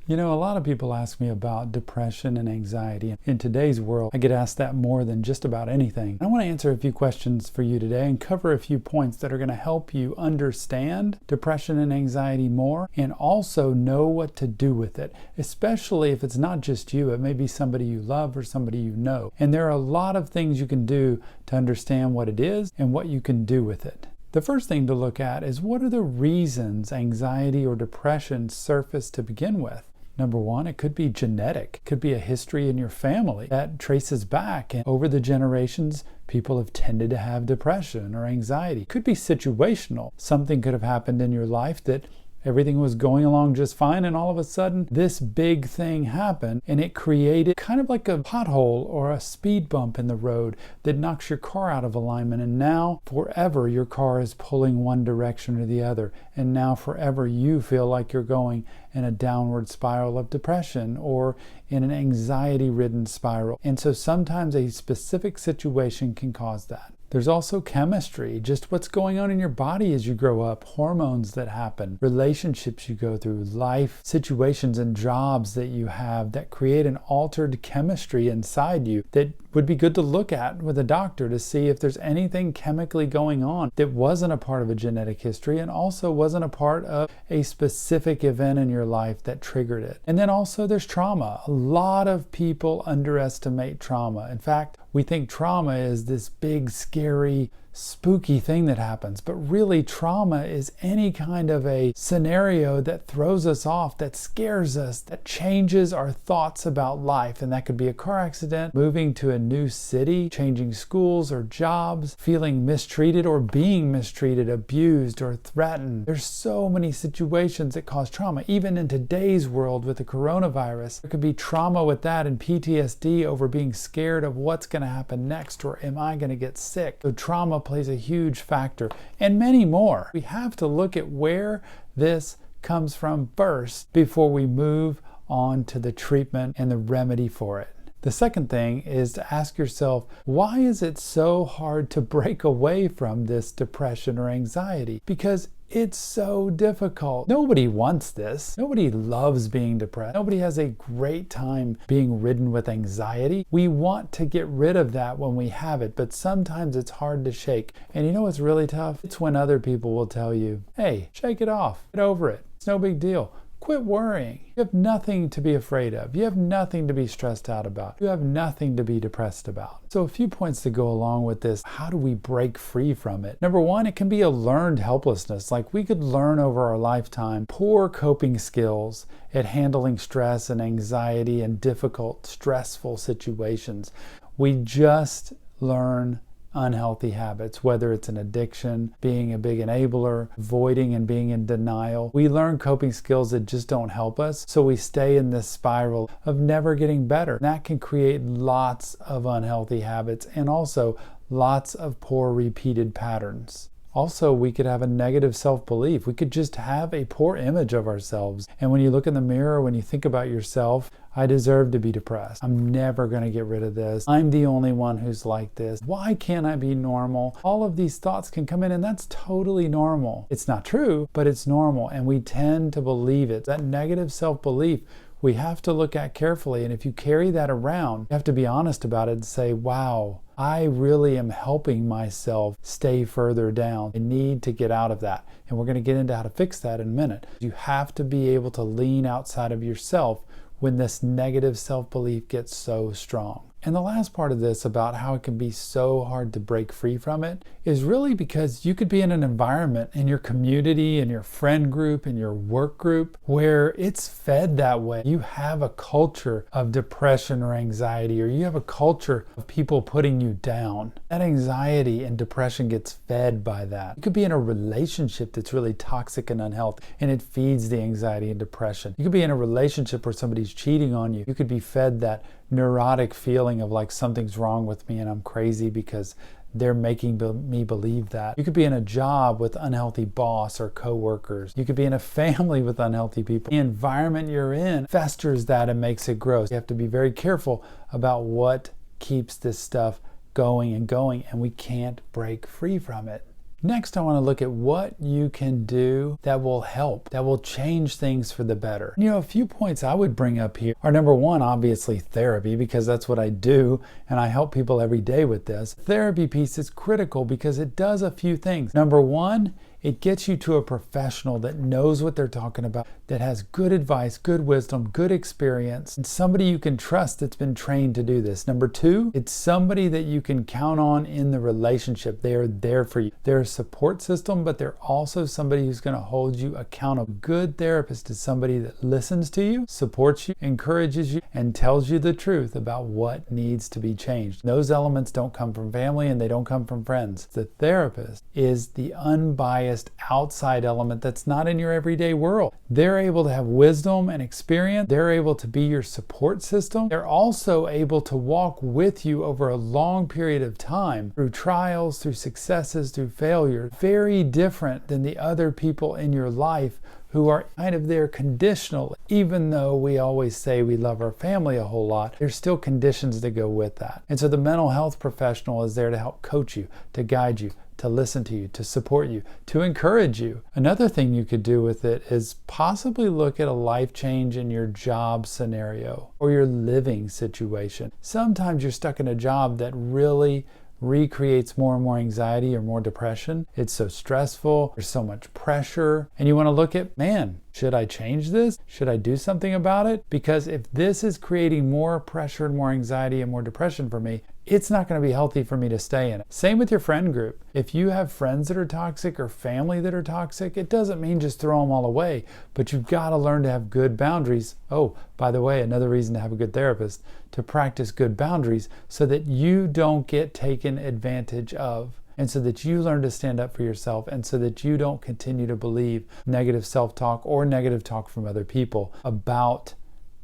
You know, a lot of people ask me about depression and anxiety. In today's world, I get asked that more than just about anything. I want to answer a few questions for you today and cover a few points that are going to help you understand depression and anxiety more and also know what to do with it, especially if it's not just you. It may be somebody you love or somebody you know. And there are a lot of things you can do to understand what it is and what you can do with it. The first thing to look at is what are the reasons anxiety or depression surface to begin with. Number one, it could be genetic. It could be a history in your family that traces back, and over the generations, people have tended to have depression or anxiety. It could be situational. Something could have happened in your life that everything was going along just fine, and all of a sudden this big thing happened and it created kind of like a pothole or a speed bump in the road that knocks your car out of alignment, and now forever your car is pulling one direction or the other, and now forever you feel like you're going in a downward spiral of depression or in an anxiety-ridden spiral. And so sometimes a specific situation can cause that. There's also chemistry, just what's going on in your body as you grow up, hormones that happen, relationships you go through, life situations and jobs that you have that create an altered chemistry inside you that would be good to look at with a doctor to see if there's anything chemically going on that wasn't a part of a genetic history and also wasn't a part of a specific event in your life that triggered it. And then also there's trauma. A lot of people underestimate trauma. In fact, we think trauma is this big, scary, spooky thing that happens, but really trauma is any kind of a scenario that throws us off, that scares us, that changes our thoughts about life. And that could be a car accident, moving to a new city, changing schools or jobs, feeling mistreated or being mistreated, abused or threatened. There's so many situations that cause trauma. Even in today's world with the coronavirus, there could be trauma with that and PTSD over being scared of what's going to happen next, or am I going to get sick? So trauma plays a huge factor, and many more. We have to look at where this comes from first before we move on to the treatment and the remedy for it. The second thing is to ask yourself, why is it so hard to break away from this depression or anxiety? Because it's so difficult. Nobody wants this. Nobody loves being depressed. Nobody has a great time being ridden with anxiety. We want to get rid of that when we have it, but sometimes it's hard to shake. And you know what's really tough? It's when other people will tell you, hey, shake it off. Get over it. It's no big deal. Quit worrying. You have nothing to be afraid of. You have nothing to be stressed out about. You have nothing to be depressed about. So a few points to go along with this. How do we break free from it? Number one, it can be a learned helplessness. Like we could learn over our lifetime poor coping skills at handling stress and anxiety and difficult, stressful situations. We just learn unhealthy habits, whether it's an addiction, being a big enabler, avoiding and being in denial. We learn coping skills that just don't help us, so we stay in this spiral of never getting better. And that can create lots of unhealthy habits and also lots of poor repeated patterns. Also, we could have a negative self-belief. We could just have a poor image of ourselves. And when you look in the mirror, when you think about yourself, I deserve to be depressed. I'm never going to get rid of this. I'm the only one who's like this. Why can't I be normal? All of these thoughts can come in, and that's totally normal. It's not true, but it's normal, and we tend to believe it. That negative self-belief we have to look at carefully, and if you carry that around, you have to be honest about it and say, wow, I really am helping myself stay further down. I need to get out of that. And we're going to get into how to fix that in a minute. You have to be able to lean outside of yourself when this negative self-belief gets so strong. And the last part of this about how it can be so hard to break free from it is really because you could be in an environment in your community, in your friend group, in your work group, where it's fed that way. You have a culture of depression or anxiety, or you have a culture of people putting you down. That anxiety and depression gets fed by that. You could be in a relationship that's really toxic and unhealthy, and it feeds the anxiety and depression. You could be in a relationship where somebody's cheating on you. You could be fed that neurotic feeling of like something's wrong with me and I'm crazy because they're making me believe that. You could be in a job with unhealthy boss or coworkers. You could be in a family with unhealthy people. The environment you're in festers that and makes it grow. You have to be very careful about what keeps this stuff going and going, and we can't break free from it. Next, I want to look at what you can do that will help, that will change things for the better. A few points I would bring up here are, number one, obviously therapy, because that's what I do and I help people every day with this. Therapy piece is critical because it does a few things. Number one, it gets you to a professional that knows what they're talking about, that has good advice, good wisdom, good experience, and somebody you can trust that's been trained to do this. Number two, it's somebody that you can count on in the relationship. They are there for you. They're a support system, but they're also somebody who's going to hold you accountable. A good therapist is somebody that listens to you, supports you, encourages you, and tells you the truth about what needs to be changed. Those elements don't come from family and they don't come from friends. The therapist is the unbiased outside element that's not in your everyday world. They're able to have wisdom and experience. They're able to be your support system. They're also able to walk with you over a long period of time through trials, through successes, through failure. Very different than the other people in your life who are kind of there conditional. Even though we always say we love our family a whole lot, there's still conditions that go with that. And so the mental health professional is there to help coach you, to guide you, to listen to you, to support you, to encourage you. Another thing you could do with it is possibly look at a life change in your job scenario or your living situation. Sometimes you're stuck in a job that really recreates more and more anxiety or more depression. It's so stressful, there's so much pressure, and you want to look at, man, should I change this? Should I do something about it? Because if this is creating more pressure and more anxiety and more depression for me, it's not going to be healthy for me to stay in it. Same with your friend group. If you have friends that are toxic or family that are toxic, it doesn't mean just throw them all away, but you've got to learn to have good boundaries. Oh, by the way, another reason to have a good therapist, to practice good boundaries so that you don't get taken advantage of, and so that you learn to stand up for yourself, and so that you don't continue to believe negative self-talk or negative talk from other people about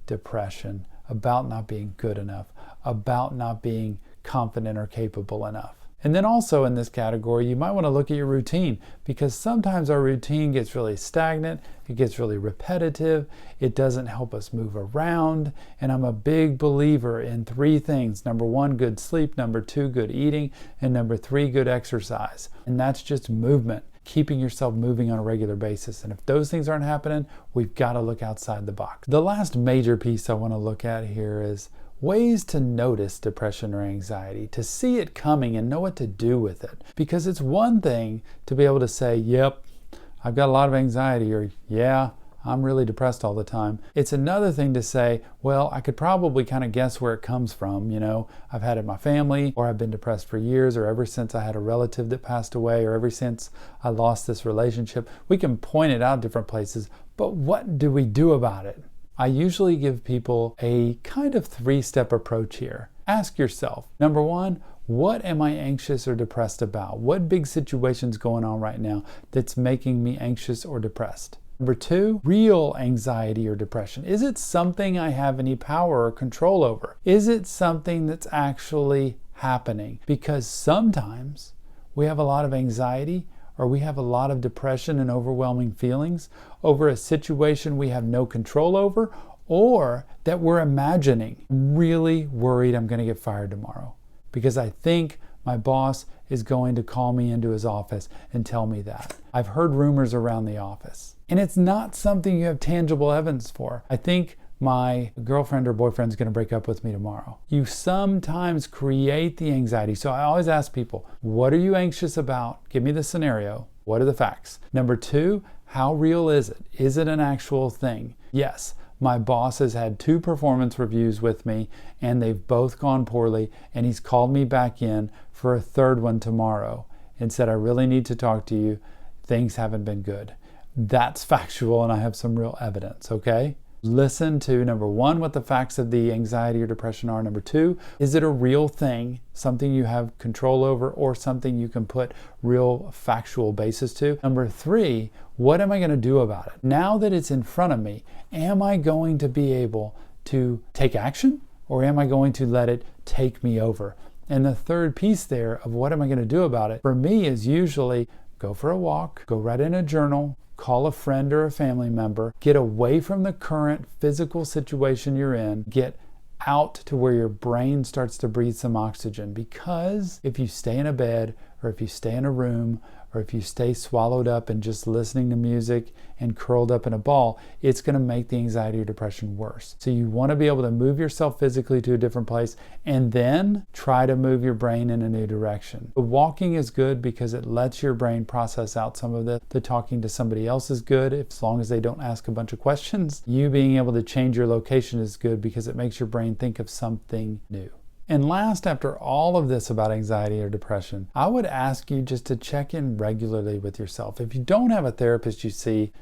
depression, about not being good enough, about not being confident or capable enough. And then also in this category, you might want to look at your routine, because sometimes our routine gets really stagnant, it gets really repetitive, it doesn't help us move around, and I'm a big believer in three things. Number one, good sleep. Number two, good eating. And number three, good exercise. And that's just movement, keeping yourself moving on a regular basis. And if those things aren't happening, we've got to look outside the box. The last major piece I want to look at here is ways to notice depression or anxiety, to see it coming and know what to do with it. Because it's one thing to be able to say, yep, I've got a lot of anxiety, or yeah, I'm really depressed all the time. It's another thing to say, well, I could probably kind of guess where it comes from. I've had it in my family, or I've been depressed for years, or ever since I had a relative that passed away, or ever since I lost this relationship. We can point it out different places, but what do we do about it? I usually give people a kind of three-step approach here. Ask yourself, number one, what am I anxious or depressed about? What big situation's going on right now that's making me anxious or depressed? Number two, real anxiety or depression. Is it something I have any power or control over? Is it something that's actually happening? Because sometimes we have a lot of anxiety, or we have a lot of depression and overwhelming feelings over a situation we have no control over, or that we're imagining. I'm really worried I'm going to get fired tomorrow because I think my boss is going to call me into his office and tell me that. I've heard rumors around the office, and it's not something you have tangible evidence for. I think my girlfriend or boyfriend's going to break up with me tomorrow. You sometimes create the anxiety. So I always ask people, what are you anxious about? Give me the scenario. What are the facts? Number two, how real is it? Is it an actual thing? Yes, my boss has had 2 performance reviews with me, and they've both gone poorly, and he's called me back in for a 3rd one tomorrow and said, I really need to talk to you. Things haven't been good. That's factual, and I have some real evidence, okay? Listen to, number one, what the facts of the anxiety or depression are. Number two, is it a real thing, something you have control over, or something you can put real factual basis to? Number three, what am I going to do about it? Now that it's in front of me, am I going to be able to take action, or am I going to let it take me over? And the third piece there of what am I going to do about it, for me, is usually go for a walk, go write in a journal, call a friend or a family member, get away from the current physical situation you're in, get out to where your brain starts to breathe some oxygen. Because if you stay in a bed, or if you stay in a room, or if you stay swallowed up and just listening to music and curled up in a ball, it's going to make the anxiety or depression worse. So you want to be able to move yourself physically to a different place and then try to move your brain in a new direction. The walking is good because it lets your brain process out some of this. The talking to somebody else is good, as long as they don't ask a bunch of questions. You being able to change your location is good because it makes your brain think of something new. And last, after all of this about anxiety or depression, I would ask you just to check in regularly with yourself. If you don't have a therapist you see,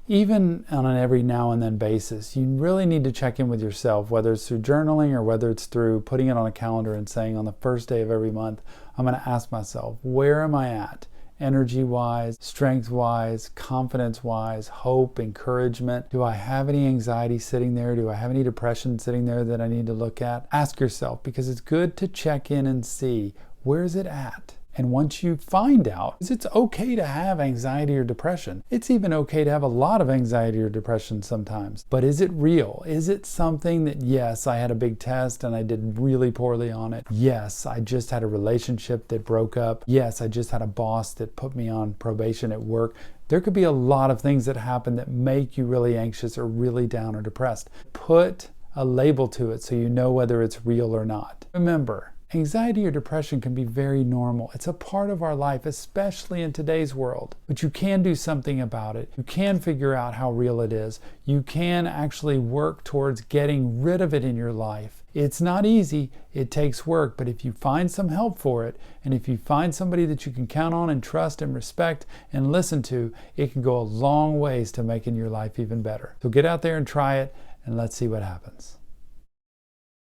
even on an every now and then basis, you really need to check in with yourself, whether it's through journaling or whether it's through putting it on a calendar and saying on the first day of every month, I'm going to ask myself, where am I at? Energy-wise, strength-wise, confidence-wise, hope, encouragement. Do I have any anxiety sitting there? Do I have any depression sitting there that I need to look at? Ask yourself, because it's good to check in and see, where is it at? And once you find out, it's okay to have anxiety or depression. It's even okay to have a lot of anxiety or depression sometimes. But is it real? Is it something that, yes, I had a big test and I did really poorly on it. Yes, I just had a relationship that broke up. Yes, I just had a boss that put me on probation at work. There could be a lot of things that happen that make you really anxious or really down or depressed. Put a label to it so you know whether it's real or not. Remember, anxiety or depression can be very normal. It's a part of our life, especially in today's world. But you can do something about it. You can figure out how real it is. You can actually work towards getting rid of it in your life. It's not easy. It takes work. But if you find some help for it, and if you find somebody that you can count on and trust and respect and listen to, it can go a long ways to making your life even better. So get out there and try it, and let's see what happens.